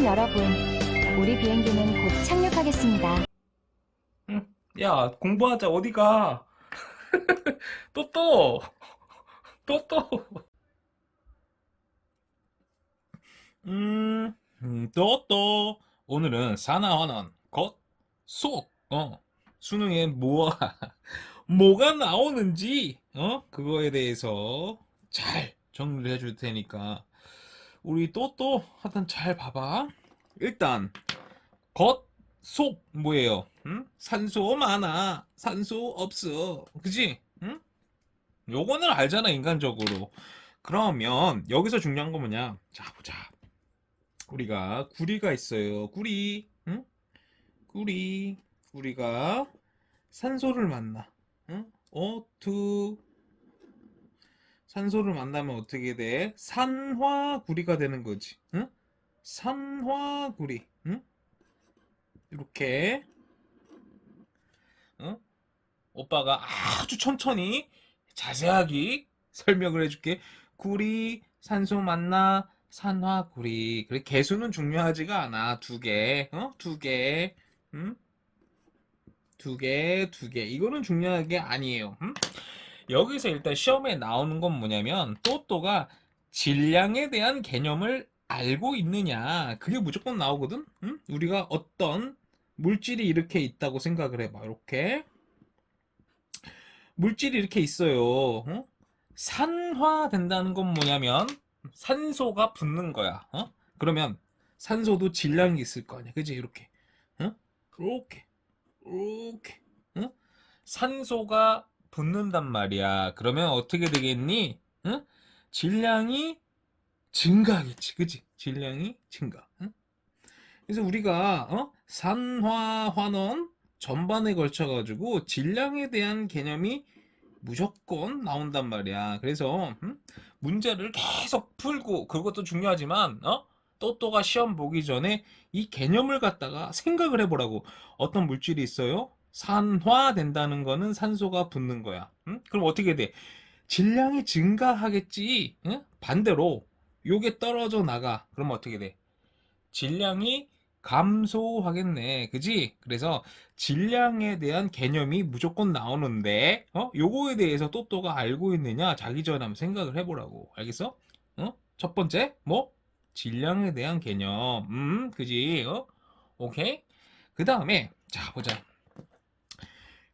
여러분, 우리 비행기는 곧 착륙하겠습니다. 야, 공부하자. 어디가? 또 또. 또 또. 또. 오늘은 사나원원 겉, 속. 수능에 뭐가 나오는지, 그거에 대해서 잘 정리를 해줄 테니까 우리 또 하여튼 잘 봐봐. 일단 겉, 속 뭐예요? 응? 산소 많아, 산소 없어, 그지? 응? 요거는 알잖아, 인간적으로. 그러면 여기서 중요한 건 뭐냐? 자, 보자. 우리가 구리가 있어요. 구리, 응? 구리가 산소를 만나. 응? O2 산소를 만나면 어떻게 돼? 산화구리가 되는 거지. 응? 산화구리. 응? 이렇게. 응? 오빠가 아주 천천히 자세하게 설명을 해줄게. 구리, 산소 만나, 산화구리. 그래, 개수는 중요하지가 않아. 두 개, 두 개, 음? 두 개. 이거는 중요한 게 아니에요. 여기서 일단 시험에 나오는 건 뭐냐면, 또또가 질량에 대한 개념을 알고 있느냐. 그게 무조건 나오거든? 우리가 어떤 물질이 이렇게 있다고 생각을 해봐. 이렇게. 물질이 이렇게 있어요. 산화된다는 건 뭐냐면 산소가 붙는 거야. 그러면 산소도 질량이 있을 거 아니야. 그지? 이렇게. 이렇게. 이렇게. 산소가 붙는단 말이야. 그러면 어떻게 되겠니? 질량이 증가하겠지. 그지? 질량이 증가. 그래서 우리가 산화, 환원 전반에 걸쳐 가지고 질량에 대한 개념이 무조건 나온단 말이야. 그래서 문제를 계속 풀고, 그것도 중요하지만 또또가 시험 보기 전에 이 개념을 갖다가 생각을 해보라고. 어떤 물질이 있어요? 산화된다는 거는 산소가 붙는 거야. 그럼 어떻게 돼? 질량이 증가하겠지. 반대로 요게 떨어져 나가. 그럼 어떻게 돼? 질량이 감소하겠네. 그지? 그래서 질량에 대한 개념이 무조건 나오는데, 요거에 대해서 또또가 알고 있느냐? 자기 전에 한번 생각을 해보라고. 알겠어? 첫 번째, 뭐? 질량에 대한 개념. 그지? 오케이? 그 다음에, 자, 보자.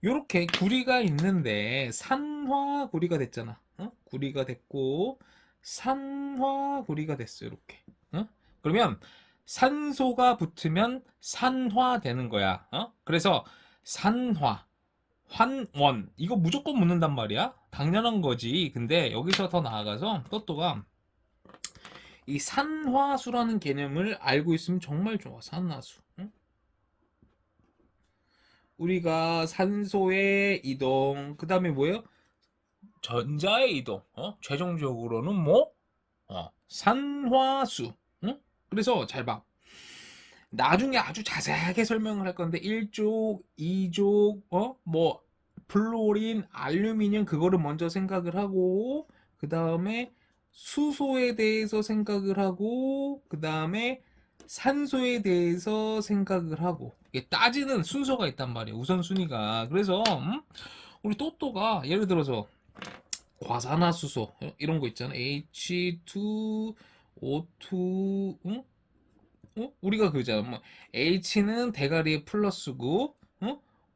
요렇게 구리가 있는데, 산화구리가 됐잖아. 구리가 됐고, 산화구리가 됐어. 요렇게. 그러면, 산소가 붙으면 산화되는 거야. 그래서 산화, 환원 이거 무조건 묻는단 말이야. 당연한 거지. 근데 여기서 더 나아가서 또또가 이 산화수라는 개념을 알고 있으면 정말 좋아. 산화수. 우리가 산소의 이동, 그 다음에 뭐예요? 전자의 이동. 최종적으로는 뭐? 산화수. 그래서 잘 봐. 나중에 아주 자세하게 설명을 할 건데 1족, 2족, 뭐 플로린, 알루미늄 그거를 먼저 생각을 하고, 그 다음에 수소에 대해서 생각을 하고, 그 다음에 산소에 대해서 생각을 하고, 이게 따지는 순서가 있단 말이에요. 우선순위가. 그래서 우리 또또가 예를 들어서 과산화수소 이런 거 있잖아. H2, O2, 우리가 그러잖아. 뭐 H는 대가리에 플러스고,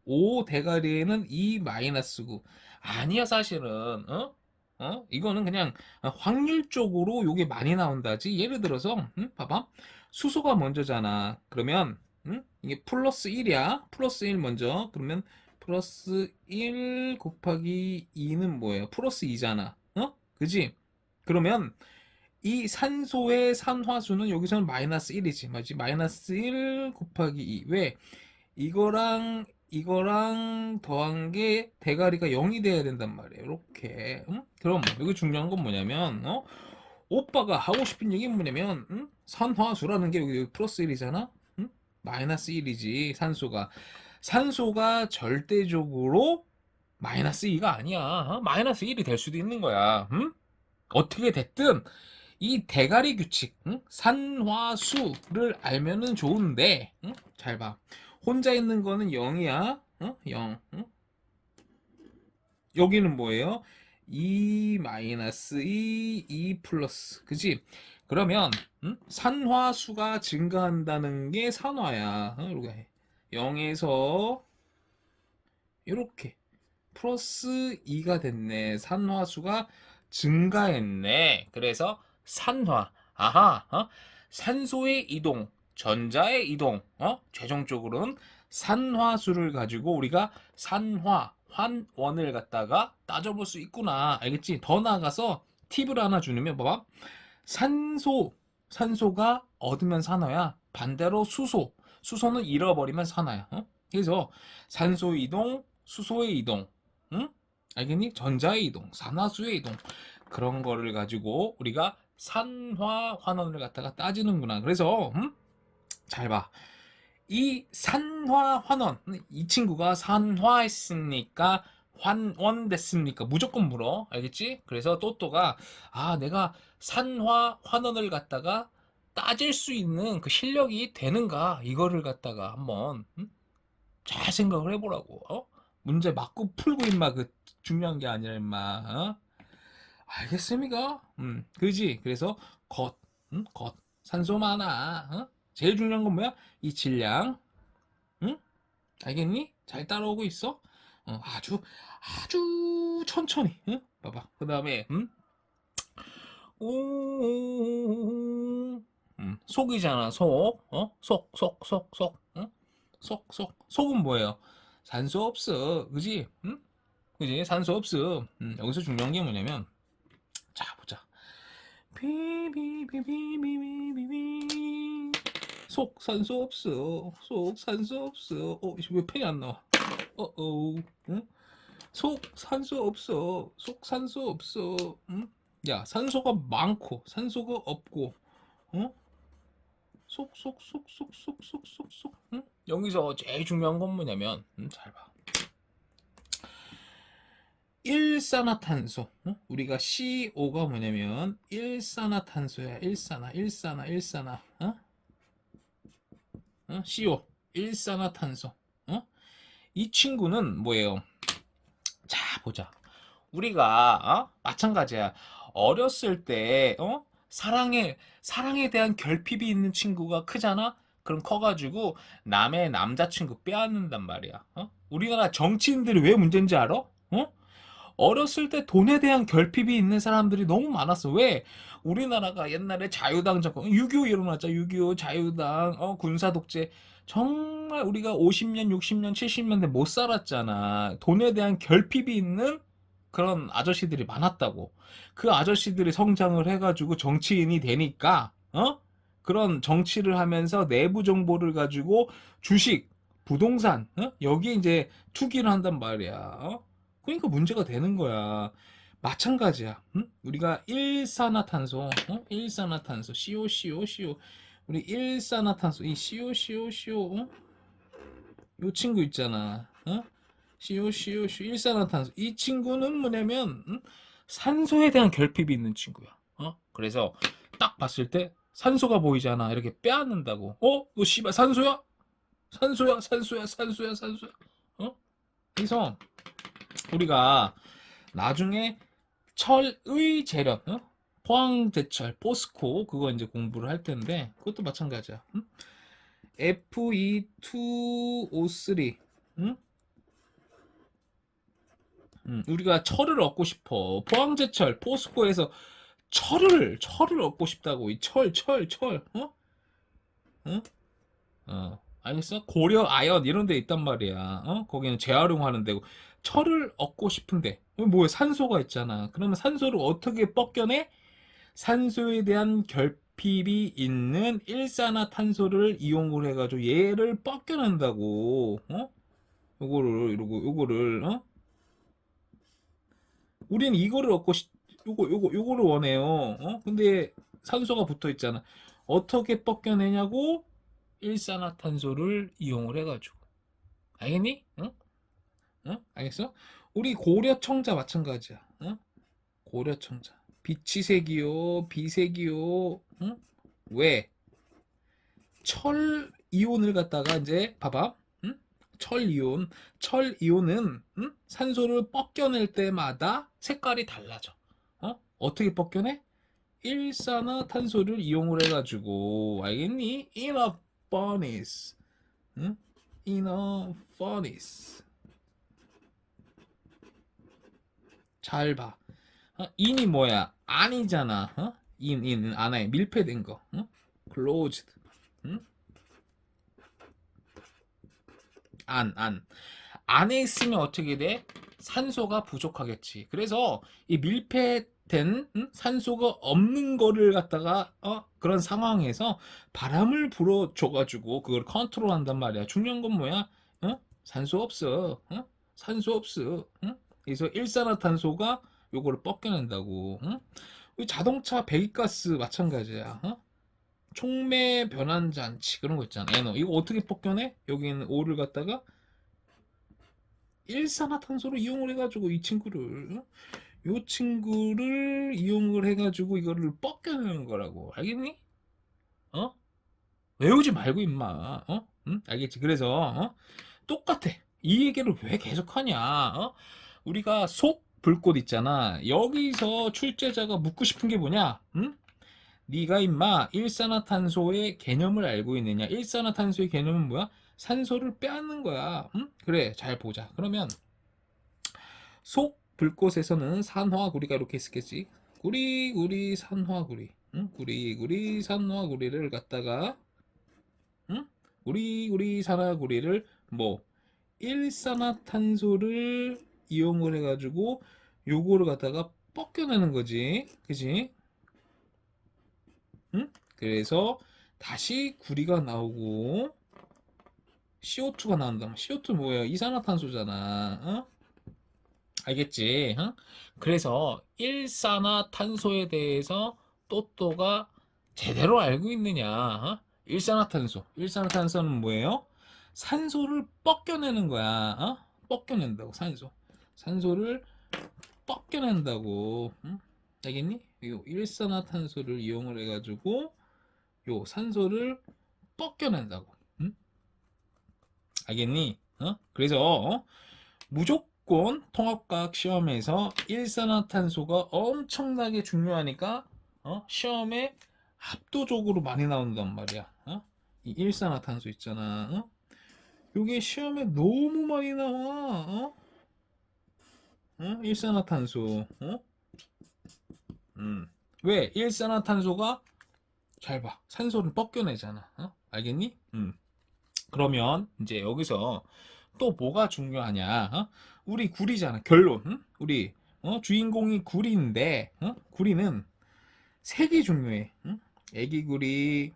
O 대가리에는 E 마이너스고. 아니야, 사실은. 이거는 그냥 확률적으로 요게 많이 나온다지. 예를 들어서, 봐봐. 수소가 먼저잖아. 그러면, 이게 플러스 1이야. 플러스 1 먼저. 그러면 플러스 1 곱하기 2는 뭐예요? 플러스 2잖아. 그지? 그러면 이 산소의 산화수는 여기서는 마이너스 1이지. 맞지? 마이너스 1 곱하기 2. 왜? 이거랑 더한 게 대가리가 0이 돼야 된단 말이에요. 이렇게. 그럼 여기 중요한 건 뭐냐면, 오빠가 하고 싶은 얘기는 뭐냐면, 산화수라는 게 여기 플러스 1이잖아? 마이너스 1이지, 산소가. 산소가 절대적으로 마이너스 2가 아니야. 마이너스 1이 될 수도 있는 거야. 어떻게 됐든 이 대가리 규칙, 응? 산화수를 알면은 좋은데, 응? 잘 봐. 혼자 있는 거는 0이야. 응? 0. 응? 여기는 뭐예요? 2 마이너스 2 플러스. 그지? 그러면 산화수가 증가한다는 게 산화야. 이렇게 0에서 이렇게 플러스 2가 됐네. 산화수가 증가했네. 그래서 산화. 아하, 산소의 이동, 전자의 이동, 최종적으로는 산화수를 가지고 우리가 산화, 환원을 갖다가 따져볼 수 있구나. 알겠지? 더 나아가서 팁을 하나 주면 봐봐. 산소가 얻으면 산화야. 반대로 수소는 잃어버리면 산화야. 그래서 산소 이동, 수소의 이동, 응? 알겠니? 전자의 이동, 산화수의 이동, 그런 거를 가지고 우리가 산화 환원을 갖다가 따지는구나. 그래서 잘 봐. 이 산화 환원, 이 친구가 산화했습니까? 환원됐습니까? 무조건 물어. 알겠지? 그래서 또또가 내가 산화 환원을 갖다가 따질 수 있는 그 실력이 되는가? 이거를 갖다가 한번 잘 생각을 해보라고. 문제 맞고 풀고 임마, 그 중요한 게 아니라 임마. 알겠습니까? 그지? 그래서 겉 산소 많아. 제일 중요한 건 뭐야? 이 질량. 응? 알겠니? 잘 따라오고 있어? 아주 천천히. 응? 봐봐. 그 다음에 오, 속이잖아. 속. 응? 속은 뭐예요? 산소 없어. 그지? 응? 그지? 산소 없어. 여기서 중요한 게 뭐냐면, 자, 보자. 비비비비비비비. 속 산소 없어. 속 산소 없어. 왜 펜이 안 나와? 응? 속 산소 없어. 속 산소 없어. 응? 야, 산소가 많고 산소가 없고, 어? 속. 응? 여기서 제일 중요한 건 뭐냐면, 잘 봐. 일산화탄소. 우리가 CO가 뭐냐면 일산화탄소야. 일산화. CO. 일산화탄소. 이 친구는 뭐예요? 자, 보자. 우리가 마찬가지야. 어렸을 때 사랑에 대한 결핍이 있는 친구가 크잖아. 그럼 커가지고 남의 남자친구 빼앗는단 말이야. 우리나라 정치인들이 왜 문제인지 알아? 어렸을 때 돈에 대한 결핍이 있는 사람들이 너무 많았어. 왜? 우리나라가 옛날에 자유당 정권, 6.25 일어났자. 6.25 자유당, 군사 독재. 정말 우리가 50년, 60년, 70년대 못 살았잖아. 돈에 대한 결핍이 있는 그런 아저씨들이 많았다고. 그 아저씨들이 성장을 해가지고 정치인이 되니까, 그런 정치를 하면서 내부 정보를 가지고 주식, 부동산, 여기에 이제 투기를 한단 말이야. 그러니까 문제가 되는 거야. 마찬가지야. 우리가 일산화탄소, 일산화탄소, CO. 우리 일산화탄소, 이 CO, 요 친구 있잖아. CO, 일산화탄소. 이 친구는 뭐냐면, 산소에 대한 결핍이 있는 친구야. 그래서 딱 봤을 때 산소가 보이잖아. 이렇게 빼앗는다고. 너 씨발 산소야? 산소야. 그래서 우리가 나중에 철의 재련, 포항제철, 포스코, 그거 이제 공부를 할 텐데, 그것도 마찬가지야. Fe2O3. 우리가 철을 얻고 싶어. 포항제철, 포스코에서 철을 얻고 싶다고. 이 철. 알겠어? 고려, 아연 이런 데 있단 말이야. 거기는 재활용하는 데고. 철을 얻고 싶은데 뭐야? 산소가 있잖아. 그러면 산소를 어떻게 뻗겨내? 산소에 대한 결핍이 있는 일산화탄소를 이용을 해가지고 얘를 뻗겨낸다고. 요거를 우리는 이거를 얻고 요거를 원해요. 근데 산소가 붙어 있잖아. 어떻게 뻗겨내냐고? 일산화탄소를 이용을 해가지고. 알겠니? 응? 알겠어? 우리 고려청자 마찬가지야. 고려청자. 비치색이요, 비색이요. 응? 왜? 철 이온을 갖다가 이제 봐봐. 응? 철 이온은 응? 산소를 뻗겨낼 때마다 색깔이 달라져. 어떻게 뻗겨내? 일산화탄소를 이용을 해가지고 알겠니? In a furnace. 응? In a furnace. 잘 봐. in이 뭐야? 안이잖아. in 안에 밀폐된 거. closed. 응? 안. 안에 있으면 어떻게 돼? 산소가 부족하겠지. 그래서 이 밀폐된 산소가 없는 거를 갖다가 그런 상황에서 바람을 불어줘가지고 그걸 컨트롤한단 말이야. 중요한 건 뭐야? 산소 없어. 산소 없어. 그래서 일산화탄소가 요거를 뻗겨낸다고. 이 자동차 배기가스 마찬가지야. 촉매 변환 장치 그런 거 있잖아. NO. 이거 어떻게 뻗겨내? 여기는 O를 갖다가 일산화탄소를 이용을 해가지고 이 친구를 요 친구를 이용을 해가지고 이거를 뻗겨내는 거라고. 알겠니? 외우지 말고 임마. 응? 알겠지? 그래서 똑같아. 이 얘기를 왜 계속하냐? 우리가 속 불꽃 있잖아. 여기서 출제자가 묻고 싶은 게 뭐냐? 응? 네가 임마 일산화탄소의 개념을 알고 있느냐? 일산화탄소의 개념은 뭐야? 산소를 빼앗는 거야. 응? 그래, 잘 보자. 그러면 속 불꽃에서는 산화구리가 이렇게 있겠지. 구리 산화구리. 응? 구리 산화구리를 갖다가 응? 구리 산화구리를 뭐 일산화탄소를 이용을 해가지고 요거를 갖다가 뻗겨내는 거지. 그지? 응? 그래서 다시 구리가 나오고 CO2가 나온다. CO2 뭐예요? 이산화탄소잖아. 알겠지? 그래서 일산화탄소에 대해서 또또가 제대로 알고 있느냐? 일산화탄소는 뭐예요? 산소를 뻗겨내는 거야. 뻗겨낸다고. 산소를 뻗겨낸다고. 알겠니? 요 일산화탄소를 이용을 해가지고 요 산소를 뻗겨낸다고. 알겠니? 그래서 무조건 통합과학 시험에서 일산화탄소가 엄청나게 중요하니까 시험에 압도적으로 많이 나온단 말이야. 이 일산화탄소 있잖아. 요게 시험에 너무 많이 나와. 일산화탄소. 왜? 일산화탄소가 잘 봐. 산소를 뻗겨내잖아. 알겠니? 그러면 이제 여기서 또 뭐가 중요하냐? 우리 구리잖아. 결론. 우리 주인공이 구리인데 구리는 색이 중요해. 애기구리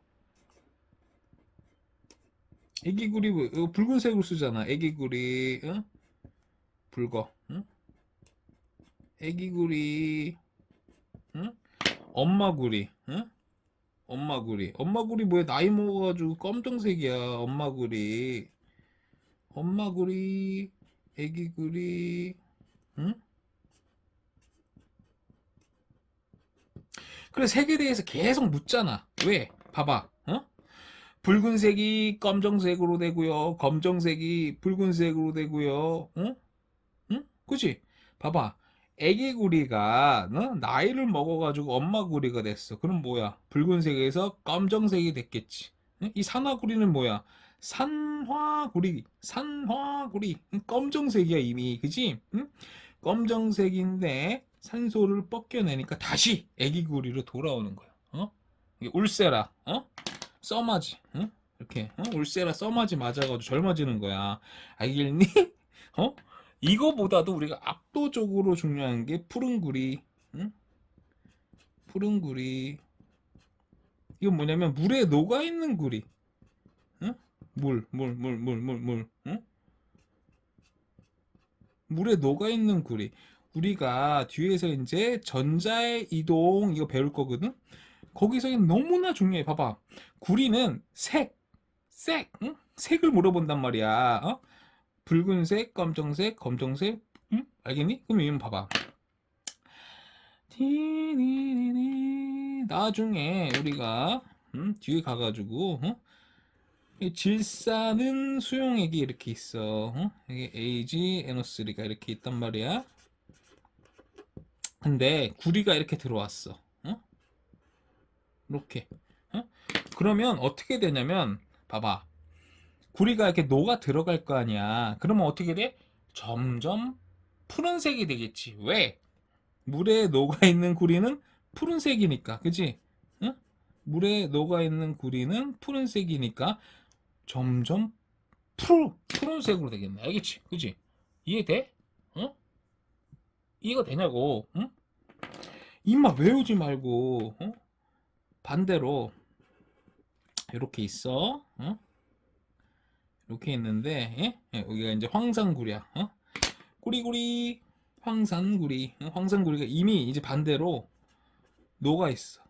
붉은색으로 쓰잖아. 애기구리 붉어. 애기구리 엄마구리. 엄마구리 뭐야? 나이 먹어가지고 검정색이야. 엄마구리, 애기구리. 응? 그래 색에 대해서 계속 묻잖아. 왜? 봐봐. 붉은색이 검정색으로 되고요. 검정색이 붉은색으로 되고요. 응? 응? 그치? 봐봐. 애기구리가 나이를 먹어가지고 엄마구리가 됐어. 그럼 뭐야? 붉은색에서 검정색이 됐겠지. 응? 이 산화구리는 뭐야? 산화구리. 검정색이야 이미. 그치? 응? 검정색인데 산소를 뻗겨내니까 다시 애기구리로 돌아오는 거야. 이게 울세라. 써마지. 이렇게 울세라 써마지 맞아가지고 젊어지는 거야. 알겠니? 이거보다도 우리가 압도적으로 중요한 게 푸른구리. 푸른구리. 이건 뭐냐면 물에 녹아있는 구리. 물. 물에 녹아있는 구리. 우리가 뒤에서 이제 전자의 이동 이거 배울 거거든. 거기서 너무나 중요해. 봐봐. 구리는 색을 물어본단 말이야. 붉은색, 검정색, 알겠니? 그럼 이건 봐봐. 나중에 우리가 뒤에 가가지고 이 질산은 수용액이 이렇게 있어. 이게 AG, NO3가 이렇게 있단 말이야. 근데 구리가 이렇게 들어왔어. 이렇게. 그러면 어떻게 되냐면 봐봐. 구리가 이렇게 녹아 들어갈 거 아니야. 그러면 어떻게 돼? 점점 푸른색이 되겠지. 왜? 물에 녹아 있는 구리는 푸른색이니까. 그지? 응? 물에 녹아 있는 구리는 푸른색이니까 점점 푸른색으로 되겠네. 알겠지? 그지? 이해돼? 응? 이해가 되냐고? 응? 입만 외우지 말고 반대로 이렇게 있어. 이렇게 있는데 여기가 이제 황산구리야. 구리구리 황산구리. 황산구리가 이미 이제 반대로 녹아 있어.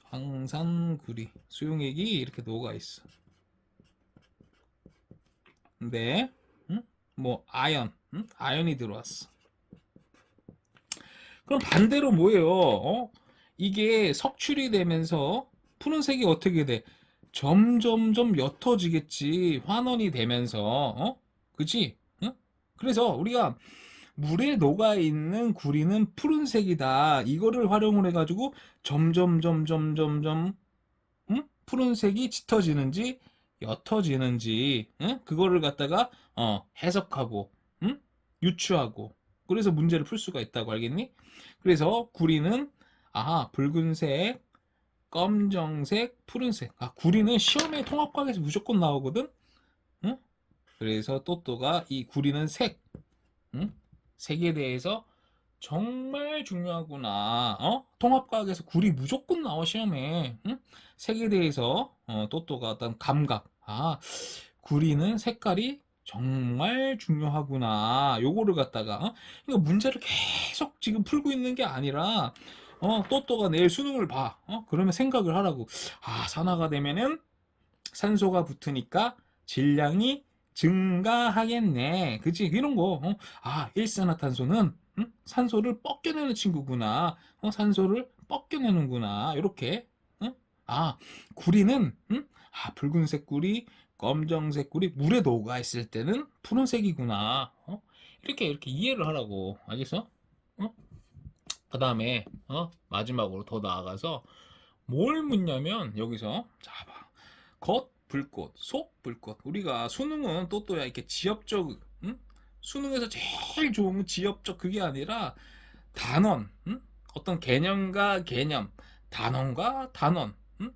황산구리 수용액이 이렇게 녹아 있어. 근데 뭐 아연이 들어왔어. 그럼 반대로 뭐예요? 이게 석출이 되면서 푸른색이 어떻게 돼? 점점점 옅어지겠지. 환원이 되면서. 그치? 그래서 우리가 물에 녹아있는 구리는 푸른색이다. 이거를 활용을 해가지고 점점점점점점 푸른색이 짙어지는지 옅어지는지 그거를 갖다가 해석하고 유추하고 그래서 문제를 풀 수가 있다고. 알겠니? 그래서 구리는 붉은색, 검정색, 푸른색. 구리는 시험에 통합과학에서 무조건 나오거든. 그래서 또또가 이 구리는 색에 대해서 정말 중요하구나. 통합과학에서 구리 무조건 나와 시험에. 색에 대해서 또또가 어떤 감각. 구리는 색깔이 정말 중요하구나. 요거를 갖다가 그러니까 문제를 계속 지금 풀고 있는 게 아니라 또또가 내일 수능을 봐. 그러면 생각을 하라고. 산화가 되면은 산소가 붙으니까 질량이 증가하겠네. 그치? 이런 거. 일산화탄소는 산소를 뻗겨내는 친구구나. 산소를 뻗겨내는구나. 이렇게. 구리는 붉은색 구리, 검정색 구리, 물에 녹아 있을 때는 푸른색이구나. 이렇게 이해를 하라고. 알겠어? 그 다음에 마지막으로 더 나아가서 뭘 묻냐면 여기서 자 봐. 겉 불꽃, 속 불꽃. 우리가 수능은 또또야 이렇게 지엽적 수능에서 제일 좋은 건 지엽적 그게 아니라 단원, 어떤 개념과 개념, 단원과 단원,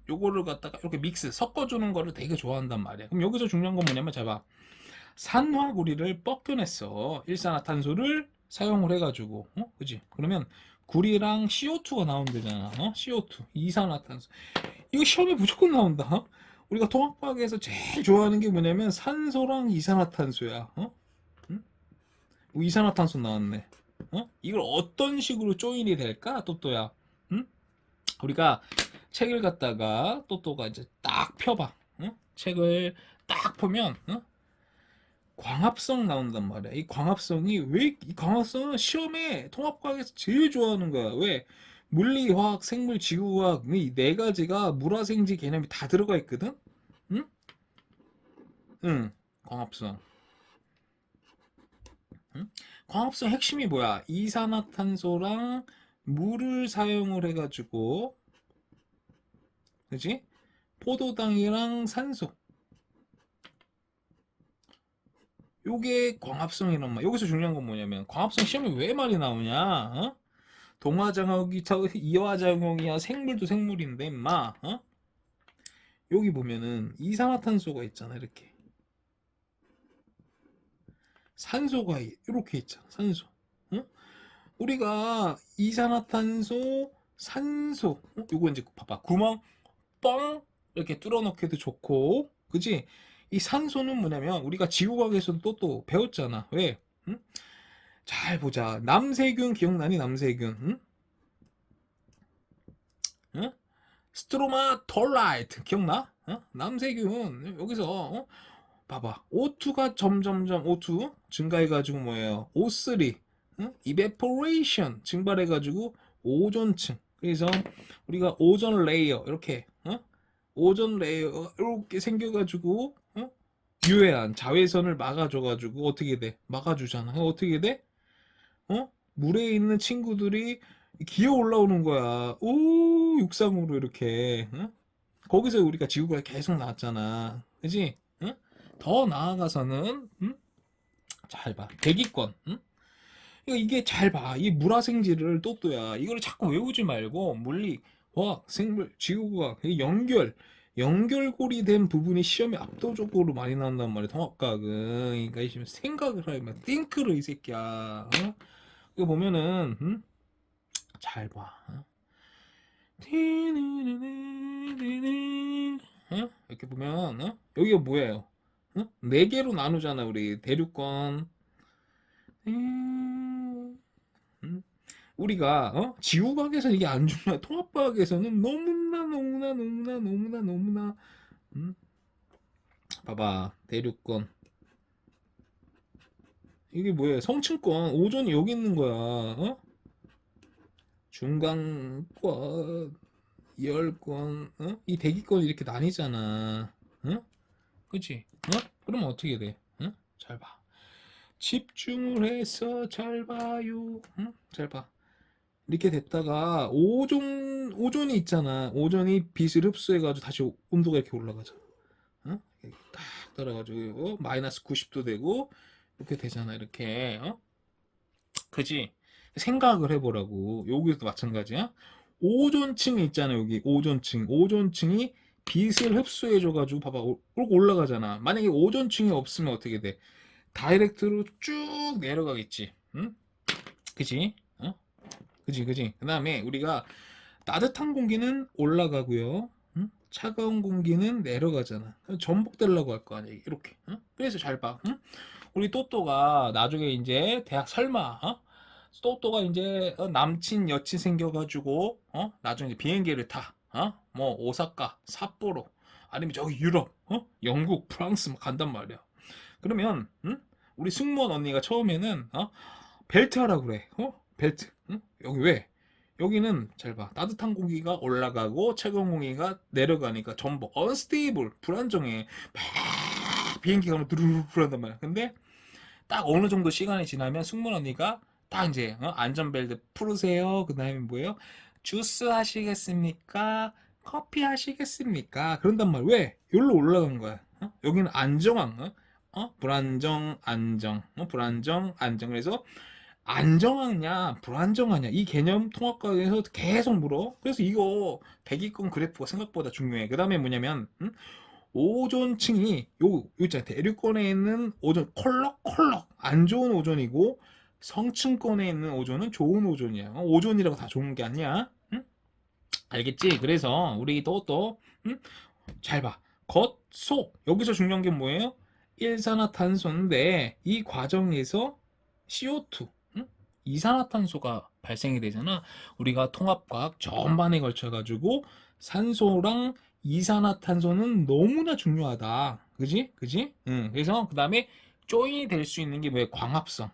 요거를 갖다가 이렇게 믹스 섞어주는 거를 되게 좋아한단 말이야. 그럼 여기서 중요한 건 뭐냐면 자 봐. 산화구리를 뻗겨냈어. 일산화탄소를 사용을 해가지고, 그지? 그러면 구리랑 CO2가 나온대잖아. CO2, 이산화탄소. 이거 시험에 무조건 나온다. 우리가 통합과학에서 제일 좋아하는 게 뭐냐면 산소랑 이산화탄소야. 이산화탄소 나왔네. 이걸 어떤 식으로 조인이 될까? 또또야. 우리가 책을 갖다가 또또가 이제 딱 펴봐. 책을 딱 보면 광합성 나온단 말이야. 이 광합성이 왜 이 광합성은 시험에 통합과학에서 제일 좋아하는 거야. 왜? 물리, 화학, 생물, 지구과학 이 네 가지가 물화생지 개념이 다 들어가 있거든. 광합성. 광합성 핵심이 뭐야? 이산화탄소랑 물을 사용을 해가지고, 그지? 포도당이랑 산소. 요게 광합성이란 말. 여기서 중요한 건 뭐냐면 광합성 시험에 왜 많이 나오냐? 동화작용이 이화작용이야. 생물도 생물인데 마. 여기 보면은 이산화탄소가 있잖아. 이렇게 산소가 이렇게 있잖아. 산소. 우리가 이산화탄소, 산소. 요거 이제 봐봐. 구멍 뻥 이렇게 뚫어놓기도 좋고, 그지? 이 산소는 뭐냐면 우리가 지구과학에서도 또 배웠잖아. 왜? 잘 보자. 남세균 기억나니? 남세균. 스트로마톨라이트 기억나? 남세균 여기서 봐봐. O2가 점점점 O2 증가해가지고 뭐예요? O3 evaporation 증발해가지고 오존층. 그래서 우리가 오존 레이어 이렇게 오존 레이어 이렇게 생겨가지고 유해한 자외선을 막아줘가지고 어떻게 돼? 막아주잖아. 어떻게 돼? 물에 있는 친구들이 기어 올라오는 거야. 오, 육상으로 이렇게. 거기서 우리가 지구가 계속 나왔잖아. 그지? 응? 더 나아가서는, 잘 봐. 대기권. 이게 잘 봐. 이 물화생지를 또또야. 이걸 자꾸 외우지 말고, 물리, 화학, 생물, 지구과학, 이 연결고리 된 부분이 시험에 압도적으로 많이 나온단 말이야. 통합과학은. 그러니까 이 지금 생각을 하면, 띵크를 이 새끼야. 이거 보면은, 잘 봐. 이렇게 보면 여기가 뭐예요? 네 개로 나누잖아 우리 대륙권. 우리가 지구과학에서 이게 안 중요해. 통합과학에서는 너무나 봐봐 대륙권 이게 뭐예요? 성층권 오존이 여기 있는 거야. 중간권 열권 이 대기권이 이렇게 나뉘잖아. 그치? 그러면 어떻게 돼? 잘 봐. 집중을 해서 잘 봐요. 잘 봐. 이렇게 됐다가 오존이 있잖아. 오존이 빛을 흡수해가지고 다시 온도가 이렇게 올라가잖아. 이렇게 딱 따라가지고 마이너스 90도 되고 이렇게 되잖아. 이렇게 그지? 생각을 해보라고. 여기도 마찬가지야. 오존층이 있잖아. 여기 오존층이 빛을 흡수해줘가지고 봐봐 이렇게 올라가잖아. 만약에 오존층이 없으면 어떻게 돼? 다이렉트로 쭉 내려가겠지. 응? 그지? 그지? 그 다음에 우리가 따뜻한 공기는 올라가고요. 응? 차가운 공기는 내려가잖아. 전복되려고 할 거 아니야. 이렇게. 그래서 잘 봐. 우리 또또가 나중에 이제 대학 설마 또또가 이제 남친 여친 생겨가지고 나중에 비행기를 타. 뭐 오사카, 삿포로 아니면 저기 유럽, 영국, 프랑스 막 간단 말이야. 그러면 우리 승무원 언니가 처음에는 벨트 하라고 그래. 벨트. 여기 왜? 여기는 잘 봐. 따뜻한 공기가 올라가고 차가운 공기가 내려가니까 전복 언스테이블 불안정해. 막 비행기가 막 두루룩 한단 말이야. 근데 딱 어느 정도 시간이 지나면 승무원 언니가 딱 이제 안전벨트 풀으세요. 그 다음에 뭐예요? 주스 하시겠습니까? 커피 하시겠습니까? 그런단 말. 왜? 여기로 올라간 거야. 여기는 안정왕. 불안정, 안정. 불안정, 안정. 그래서 안정하냐, 불안정하냐. 이 개념 통합과학에서 계속 물어. 그래서 이거 대기권 그래프가 생각보다 중요해. 그 다음에 뭐냐면, 오존층이 요 있잖아. 대륙권에 있는 오존 컬럭 안 좋은 오존이고 성층권에 있는 오존은 좋은 오존이야. 오존이라고 다 좋은 게 아니야. 응? 알겠지? 그래서 우리 잘 봐. 겉, 속. 여기서 중요한 게 뭐예요? 일산화탄소인데 이 과정에서 CO2, 이산화탄소가 발생이 되잖아. 우리가 통합과학 전반에 걸쳐 가지고 산소랑 이산화탄소는 너무나 중요하다. 그지? 그래서 그 다음에 조인이 될 수 있는 게 뭐예요? 광합성.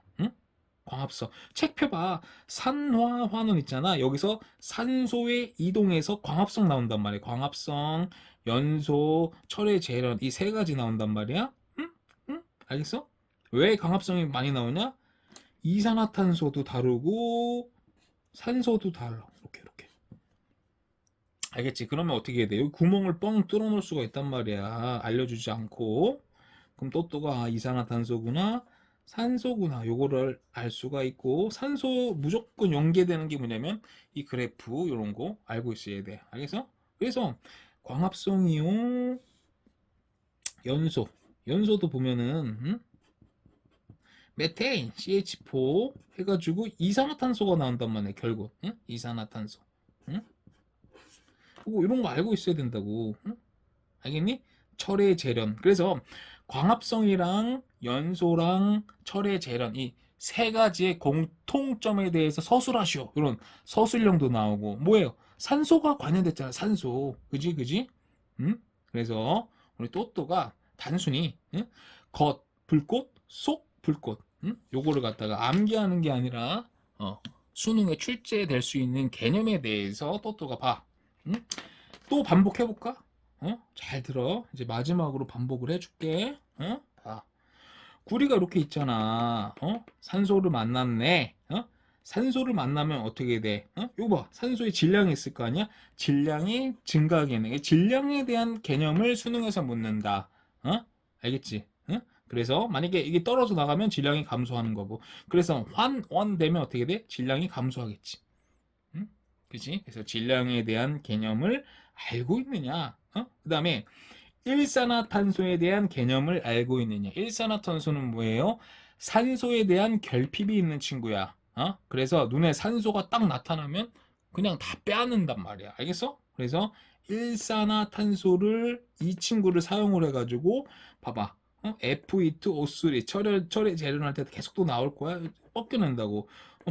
광합성. 책 펴봐. 산화환원 있잖아. 여기서 산소의 이동에서 광합성 나온단 말이야. 광합성, 연소, 철의 재련 이 세 가지 나온단 말이야. 알겠어? 왜 광합성이 많이 나오냐? 이산화탄소도 다르고 산소도 달라. 이렇게. 알겠지? 그러면 어떻게 해야 돼? 여기 구멍을 뻥 뚫어 놓을 수가 있단 말이야. 알려주지 않고. 그럼 또또가 이산화탄소구나, 산소구나. 요거를 알 수가 있고, 산소 무조건 연계되는 게 뭐냐면 이 그래프 요런 거 알고 있어야 돼. 알겠어? 그래서 광합성이요. 연소도 보면은 메테인, CH4 해가지고 이산화탄소가 나온단 말이야. 결국 이산화탄소. 그리고 이런 거 알고 있어야 된다고. 알겠니? 철의 재련. 그래서 광합성이랑 연소랑 철의 재련 이 세 가지의 공통점에 대해서 서술하시오. 이런 서술형도 나오고 뭐예요? 산소가 관련됐잖아. 산소. 그지? 그래서 우리 또또가 단순히 겉 불꽃, 속 불꽃. 요거를 갖다가 암기하는 게 아니라 수능에 출제될 수 있는 개념에 대해서 또또가 봐. 응? 또 반복해볼까? 잘 들어. 이제 마지막으로 반복을 해줄게. 봐. 구리가 이렇게 있잖아. 산소를 만났네. 산소를 만나면 어떻게 돼? 이거 봐. 산소에 질량이 있을 거 아니야? 질량이 증가하겠네. 질량에 대한 개념을 수능에서 묻는다. 알겠지? 그래서 만약에 이게 떨어져 나가면 질량이 감소하는 거고. 그래서 환원 되면 어떻게 돼? 질량이 감소하겠지. 그치? 그래서 질량에 대한 개념을 알고 있느냐? 그 다음에 일산화탄소에 대한 개념을 알고 있느냐? 일산화탄소는 뭐예요? 산소에 대한 결핍이 있는 친구야. 그래서 눈에 산소가 딱 나타나면 그냥 다 빼앗는단 말이야. 알겠어? 그래서 일산화탄소를 이 친구를 사용을 해가지고 봐봐. F2O3 철의 재련할 때 계속 또 나올 거야. 뻗겨낸다고.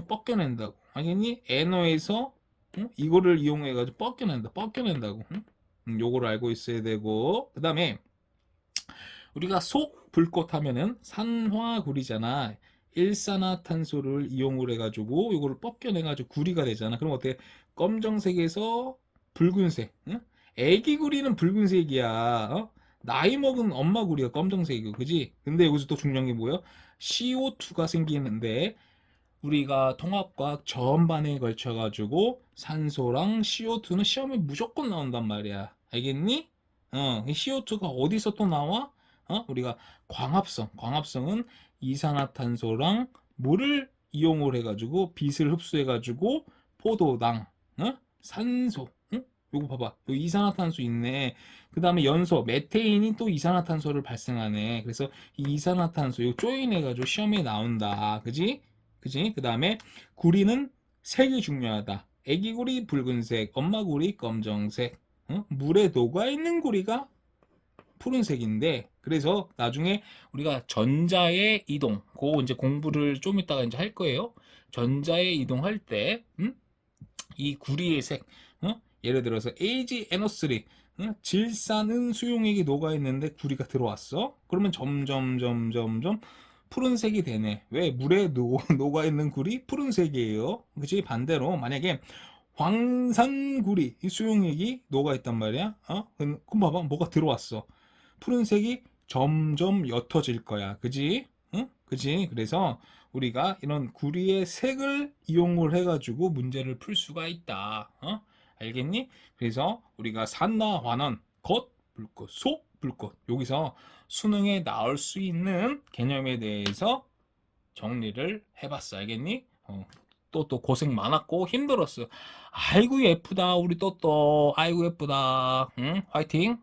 뻗겨낸다고. 알겠니? NO에서 이거를 이용해가지고 뻗겨낸다고. 요거를 알고 있어야 되고. 그 다음에 우리가 속 불꽃 하면은 산화구리잖아. 일산화탄소를 이용을 해가지고 요거를 뻗겨내가지고 구리가 되잖아. 그럼 어때? 검정색에서 붉은색. 애기구리는 붉은색이야. 나이 먹은 엄마 구리가 검정색이고, 그지? 근데 여기서 또 중요한 게 뭐야? CO2가 생기는데 우리가 통합과학 전반에 걸쳐가지고 산소랑 CO2는 시험에 무조건 나온단 말이야. 알겠니? CO2가 어디서 또 나와? 우리가 광합성은 이산화탄소랑 물을 이용을 해가지고 빛을 흡수해가지고 포도당, 산소, 요거 봐봐. 요 이산화탄소 있네. 그 다음에 연소, 메테인이 또 이산화탄소를 발생하네. 그래서 이 이산화탄소 요 조인해가지고 시험에 나온다. 그지? 그지? 그 다음에 구리는 색이 중요하다. 애기구리 붉은색, 엄마구리 검정색, 물에 녹아있는 구리가 푸른색인데, 그래서 나중에 우리가 전자의 이동, 그거 이제 공부를 좀 이따가 이제 할 거예요. 전자의 이동할 때, 이 구리의 색, 예를 들어서 AgNO3, 질산은 수용액이 녹아있는데 구리가 들어왔어. 그러면 점점 푸른색이 되네. 왜? 물에 녹아있는 구리 푸른색이에요. 그치? 반대로 만약에 황산구리 이 수용액이 녹아있단 말이야. 그럼 봐봐, 뭐가 들어왔어. 푸른색이 점점 옅어질 거야. 그지? 그지? 그래서 우리가 이런 구리의 색을 이용을 해가지고 문제를 풀 수가 있다. 알겠니? 그래서 우리가 산나환원, 겉 불꽃, 속 불꽃, 여기서 수능에 나올 수 있는 개념에 대해서 정리를 해봤어. 알겠니? 또 고생 많았고 힘들었어. 아이고 예쁘다 우리 또또. 아이고 예쁘다. 응? 화이팅.